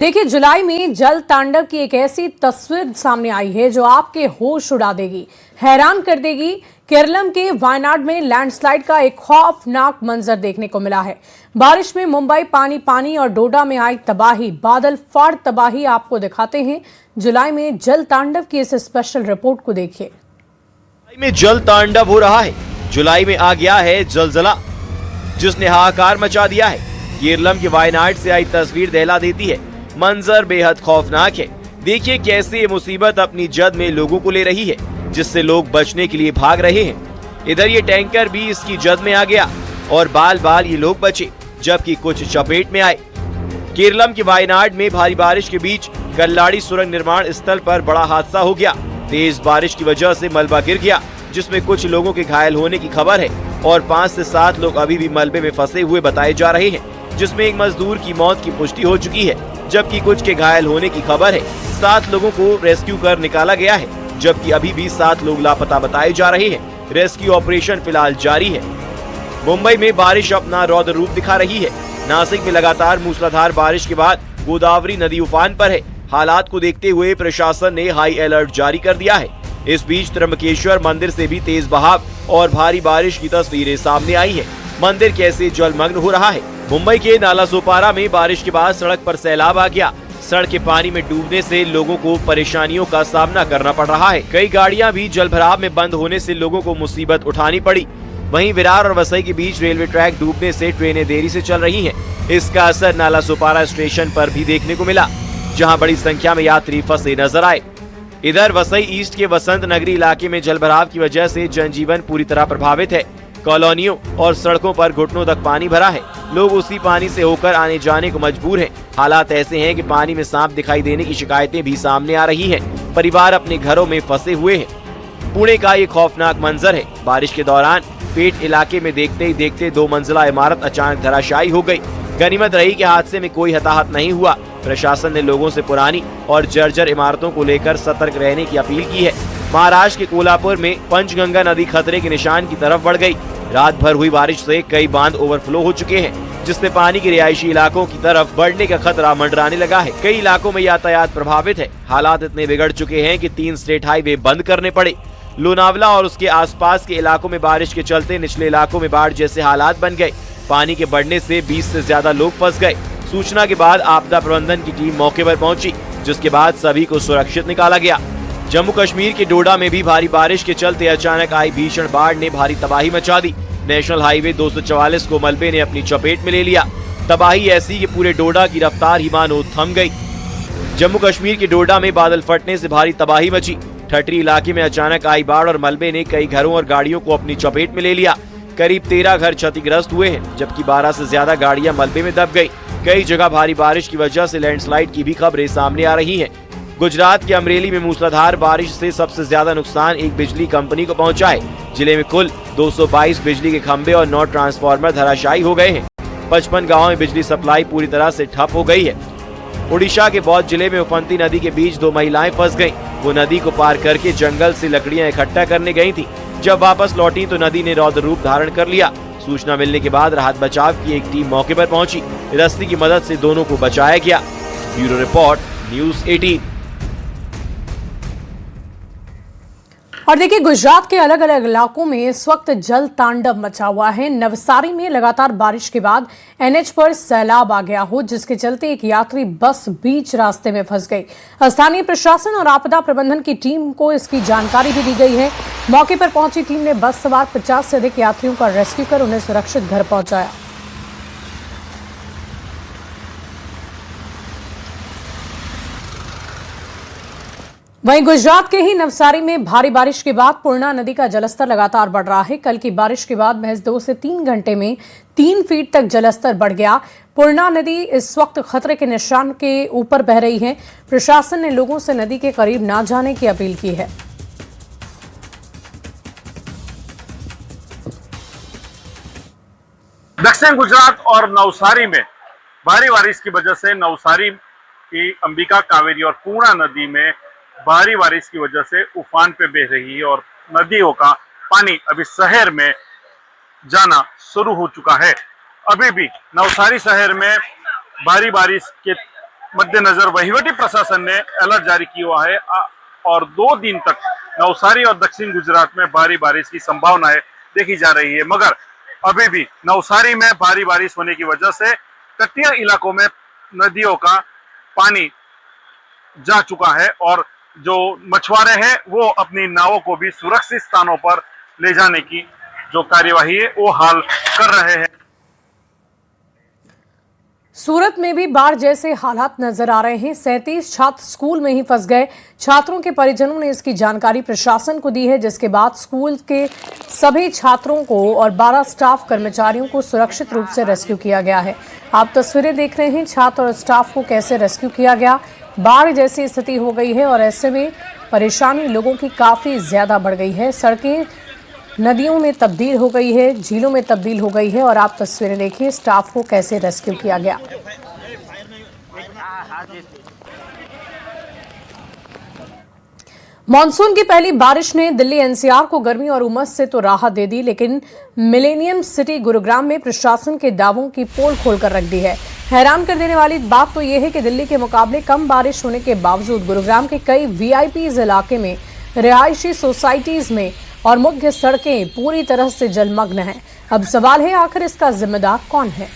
देखिए, जुलाई में जल तांडव की एक ऐसी तस्वीर सामने आई है जो आपके होश उड़ा देगी, हैरान कर देगी। केरलम के वायनाड में लैंडस्लाइड का एक खौफनाक मंजर देखने को मिला है। बारिश में मुंबई पानी पानी और डोडा में आई तबाही, बादल फाड़ तबाही आपको दिखाते हैं। जुलाई में जल तांडव की इस स्पेशल रिपोर्ट को देखिए। जुलाई में जल तांडव हो रहा है। जुलाई में आ गया है जलजला, जिसने हाहाकार मचा दिया है। केरलम के वायनाड से आई तस्वीर दहला देती है। मंजर बेहद खौफनाक है। देखिए कैसे ये मुसीबत अपनी जद में लोगों को ले रही है, जिससे लोग बचने के लिए भाग रहे हैं। इधर ये टैंकर भी इसकी जद में आ गया और बाल बाल ये लोग बचे, जबकि कुछ चपेट में आए। केरलम के वायनाड में भारी बारिश के बीच कल्लाड़ी सुरंग निर्माण स्थल पर बड़ा हादसा हो गया। तेज बारिश की वजह से मलबा गिर गया, जिसमें कुछ लोगों के घायल होने की खबर है और 5 से 7 लोग अभी भी मलबे में फंसे हुए बताए जा रहे हैं, जिसमें एक मजदूर की मौत की पुष्टि हो चुकी है, जबकि कुछ के घायल होने की खबर है। 7 लोगों को रेस्क्यू कर निकाला गया है, जबकि अभी भी 7 लोग लापता बताए जा रहे हैं। रेस्क्यू ऑपरेशन फिलहाल जारी है। मुंबई में बारिश अपना रौद्र रूप दिखा रही है। नासिक में लगातार मूसलाधार बारिश के बाद गोदावरी नदी उफान पर है। हालात को देखते हुए प्रशासन ने हाई अलर्ट जारी कर दिया है। इस बीच त्र्यंबकेश्वर मंदिर से भी तेज बहाव और भारी बारिश की तस्वीरें सामने आई है। मंदिर कैसे जलमग्न हो रहा है। मुंबई के नालासोपारा में बारिश के बाद सड़क पर सैलाब आ गया। सड़क के पानी में डूबने से लोगों को परेशानियों का सामना करना पड़ रहा है। कई गाड़ियां भी जलभराव में बंद होने से लोगों को मुसीबत उठानी पड़ी। वहीं विरार और वसई के बीच रेलवे ट्रैक डूबने से ट्रेनें देरी से चल रही हैं। इसका असर नालासोपारा स्टेशन पर भी देखने को मिला, जहां बड़ी संख्या में यात्री फंसे नजर आए। इधर वसई ईस्ट के वसंत नगरी इलाके में जलभराव की वजह से जनजीवन पूरी तरह प्रभावित है। कॉलोनियों और सड़कों पर घुटनों तक पानी भरा है। लोग उसी पानी से होकर आने जाने को मजबूर हैं। हालात ऐसे हैं कि पानी में सांप दिखाई देने की शिकायतें भी सामने आ रही हैं। परिवार अपने घरों में फंसे हुए हैं। पुणे का ये खौफनाक मंजर है। बारिश के दौरान पेट इलाके में देखते ही देखते 2 मंजिला इमारत अचानक धराशायी हो गई। गनीमत रही कि हादसे में कोई हताहत नहीं हुआ। प्रशासन ने लोगों से पुरानी और जर्जर इमारतों को लेकर सतर्क रहने की अपील की है। महाराष्ट्र के कोल्हापुर में पंचगंगा नदी खतरे के निशान की तरफ बढ़ गई। रात भर हुई बारिश से कई बांध ओवरफ्लो हो चुके हैं, जिससे पानी के रिहायशी इलाकों की तरफ बढ़ने का खतरा मंडराने लगा है। कई इलाकों में यातायात प्रभावित है। हालात इतने बिगड़ चुके हैं कि 3 स्टेट हाईवे बंद करने पड़े। लोनावला और उसके आसपास के इलाकों में बारिश के चलते निचले इलाकों में बाढ़ जैसे हालात बन गए। पानी के बढ़ने से 20 से ज्यादा लोग फंस गए। सूचना के बाद आपदा प्रबंधन की टीम मौके पर पहुंची, जिसके बाद सभी को सुरक्षित निकाला गया। जम्मू कश्मीर के डोडा में भी भारी बारिश के चलते अचानक आई भीषण बाढ़ ने भारी तबाही मचा दी। नेशनल हाईवे 244 को मलबे ने अपनी चपेट में ले लिया। तबाही ऐसी कि पूरे डोडा की रफ्तार ही मानो थम गई। जम्मू कश्मीर के डोडा में बादल फटने से भारी तबाही मची। ठटरी इलाके में अचानक आई बाढ़ और मलबे ने कई घरों और गाड़ियों को अपनी चपेट में ले लिया। करीब 13 घर क्षतिग्रस्त हुए हैं, जबकि 12 से ज्यादा गाड़ियां मलबे में दब गई। कई जगह भारी बारिश की वजह से लैंडस्लाइड की भी खबरें सामने आ रही हैं। गुजरात के अमरेली में मूसलाधार बारिश से सबसे ज्यादा नुकसान एक बिजली कंपनी को पहुंचा है। जिले में कुल 222 बिजली के खंभे और 9 ट्रांसफार्मर धराशायी हो गए हैं। 55 गाँव में बिजली सप्लाई पूरी तरह से ठप हो गई है। उड़ीसा के बौद्ध जिले में उफनती नदी के बीच 2 महिलाएं फंस गयी। वो नदी को पार करके जंगल से लकड़ियां इकट्ठा करने गयी थी। जब वापस लौटी तो नदी ने रौद्र रूप धारण कर लिया। सूचना मिलने के बाद राहत बचाव की एक टीम मौके पर पहुंची। रस्सी की मदद से दोनों को बचाया गया। Bureau report, news 18। और देखिए, गुजरात के अलग अलग इलाकों में इस वक्त जल तांडव मचा हुआ है। नवसारी में लगातार बारिश के बाद एनएच पर सैलाब आ गया हो, जिसके चलते एक यात्री बस बीच रास्ते में फंस गई। स्थानीय प्रशासन और आपदा प्रबंधन की टीम को इसकी जानकारी भी दी गई है। मौके पर पहुंची टीम ने बस सवार 50 से अधिक यात्रियों का रेस्क्यू कर उन्हें सुरक्षित घर पहुंचाया। वहीं गुजरात के ही नवसारी में भारी बारिश के बाद पूर्णा नदी का जलस्तर लगातार बढ़ रहा है। कल की बारिश के बाद महज 2 से 3 घंटे में 3 फीट तक जलस्तर बढ़ गया। पूर्णा नदी इस वक्त खतरे के निशान के ऊपर बह रही है। प्रशासन ने लोगों से नदी के करीब ना जाने की अपील की है। दक्षिण गुजरात और नवसारी में भारी बारिश की वजह से नवसारी की अंबिका, कावेरी और पूर्णा नदी में भारी बारिश की वजह से उफान पे बह रही है और नदियों का पानी अभी शहर में जाना शुरू हो चुका है। अभी भी नवसारी शहर में भारी बारिश के मद्देनजर वहीवटी प्रशासन ने अलर्ट जारी किया हुआ है और 2 दिन तक नवसारी और दक्षिण गुजरात में भारी बारिश की संभावनाएं देखी जा रही है। मगर अभी भी नवसारी में भारी बारिश होने की वजह से तटीय इलाकों में नदियों का पानी जा चुका है और जो मछुआरे हैं वो अपनी नावों को भी सुरक्षित स्थानों पर ले जाने की जो कार्यवाही है वो हाल कर रहे हैं। सूरत में भी बाढ़ जैसे हालात नजर आ रहे हैं। 37 छात्र स्कूल में ही फंस गए। छात्रों के परिजनों ने इसकी जानकारी प्रशासन को दी है, जिसके बाद स्कूल के सभी छात्रों को और 12 स्टाफ कर्मचारियों को सुरक्षित रूप से रेस्क्यू किया गया है। आप तस्वीरें देख रहे हैं छात्र और स्टाफ को कैसे रेस्क्यू किया गया। बाढ़ जैसी स्थिति हो गई है और ऐसे में परेशानी लोगों की काफी ज्यादा बढ़ गई है। सड़कें नदियों में तब्दील हो गई है, झीलों में तब्दील हो गई है और आप तस्वीरें देखिए स्टाफ को कैसे रेस्क्यू किया गया। मॉनसून की पहली बारिश ने दिल्ली एनसीआर को गर्मी और उमस से तो राहत दे दी, लेकिन मिलेनियम सिटी गुरुग्राम में प्रशासन के दावों की पोल खोलकर रख दी है। हैरान कर देने वाली बात तो यह है कि दिल्ली के मुकाबले कम बारिश होने के बावजूद गुरुग्राम के कई वीआईपीज इलाके में, रिहायशी सोसाइटीज में और मुख्य सड़कें पूरी तरह से जलमग्न हैं। अब सवाल है आखिर इसका जिम्मेदार कौन है।